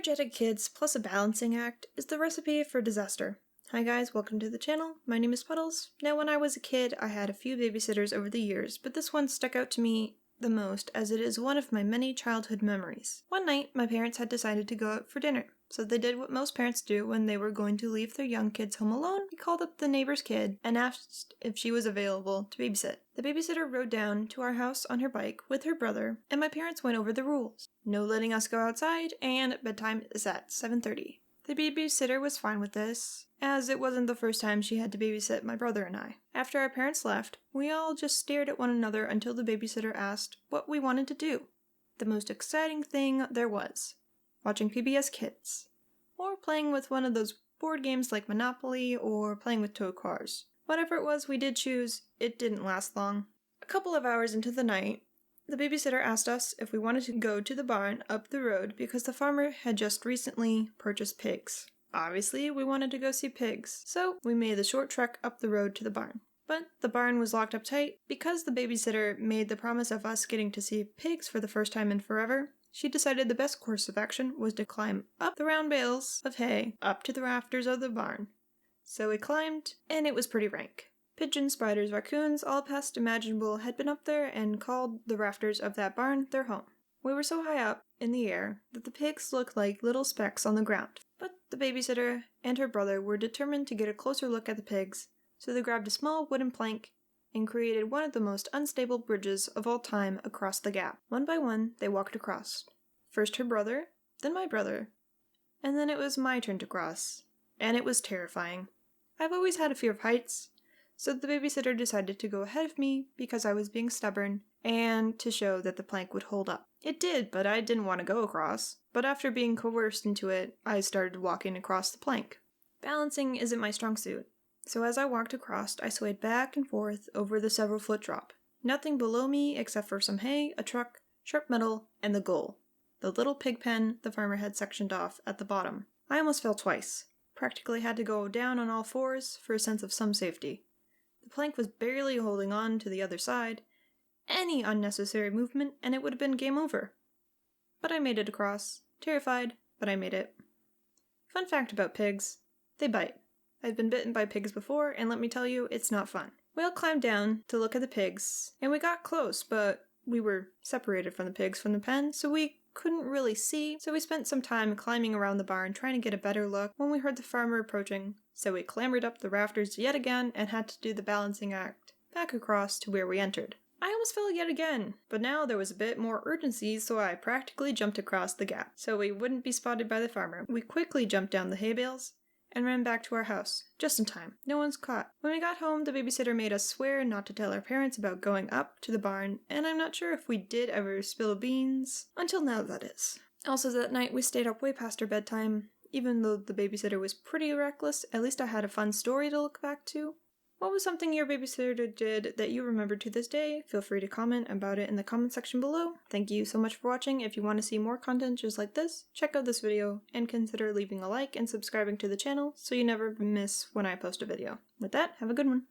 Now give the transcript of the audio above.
Energetic kids plus a balancing act is the recipe for disaster. Hi guys, welcome to the channel. My name is Puddles. Now when I was a kid, I had a few babysitters over the years, but this one stuck out to me the most as it is one of my many childhood memories. One night, my parents had decided to go out for dinner, so they did what most parents do when they were going to leave their young kids home alone. He called up the neighbor's kid and asked if she was available to babysit. The babysitter rode down to our house on her bike with her brother, and my parents went over the rules. No letting us go outside, and bedtime is at 7:30. The babysitter was fine with this, as it wasn't the first time she had to babysit my brother and I. After our parents left, we all just stared at one another until the babysitter asked what we wanted to do. The most exciting thing there was. Watching PBS Kids. Or playing with one of those board games like Monopoly or playing with toy cars. Whatever it was we did choose, it didn't last long. A couple of hours into the night, the babysitter asked us if we wanted to go to the barn up the road because the farmer had just recently purchased pigs. Obviously, we wanted to go see pigs, so we made the short trek up the road to the barn. But the barn was locked up tight. Because the babysitter made the promise of us getting to see pigs for the first time in forever, she decided the best course of action was to climb up the round bales of hay up to the rafters of the barn. So we climbed, and it was pretty rank. Pigeons, spiders, raccoons, all pest imaginable had been up there and called the rafters of that barn their home. We were so high up in the air that the pigs looked like little specks on the ground. But the babysitter and her brother were determined to get a closer look at the pigs, so they grabbed a small wooden plank and created one of the most unstable bridges of all time across the gap. One by one, they walked across. First her brother, then my brother, and then it was my turn to cross. And it was terrifying. I've always had a fear of heights, so the babysitter decided to go ahead of me because I was being stubborn and to show that the plank would hold up. It did, but I didn't want to go across. But after being coerced into it, I started walking across the plank. Balancing isn't my strong suit, so as I walked across, I swayed back and forth over the several-foot drop. Nothing below me except for some hay, a truck, sharp metal, and the goal. The little pig pen the farmer had sectioned off at the bottom. I almost fell twice. Practically had to go down on all fours for a sense of some safety. The plank was barely holding on to the other side. Any unnecessary movement and it would have been game over. But I made it across. Terrified, but I made it. Fun fact about pigs. They bite. I've been bitten by pigs before, and let me tell you, it's not fun. We all climbed down to look at the pigs, and we got close, but we were separated from the pigs from the pen, so we couldn't really see, so we spent some time climbing around the barn trying to get a better look when we heard the farmer approaching, so we clambered up the rafters yet again and had to do the balancing act back across to where we entered. I almost fell yet again, but now there was a bit more urgency, so I practically jumped across the gap, so we wouldn't be spotted by the farmer. We quickly jumped down the hay bales and ran back to our house, just in time. No one's caught. When we got home, the babysitter made us swear not to tell our parents about going up to the barn, and I'm not sure if we did ever spill beans. Until now, that is. Also, that night we stayed up way past our bedtime. Even though the babysitter was pretty reckless, at least I had a fun story to look back to. What was something your babysitter did that you remember to this day? Feel free to comment about it in the comment section below. Thank you so much for watching. If you want to see more content just like this, check out this video and consider leaving a like and subscribing to the channel so you never miss when I post a video. With that, have a good one.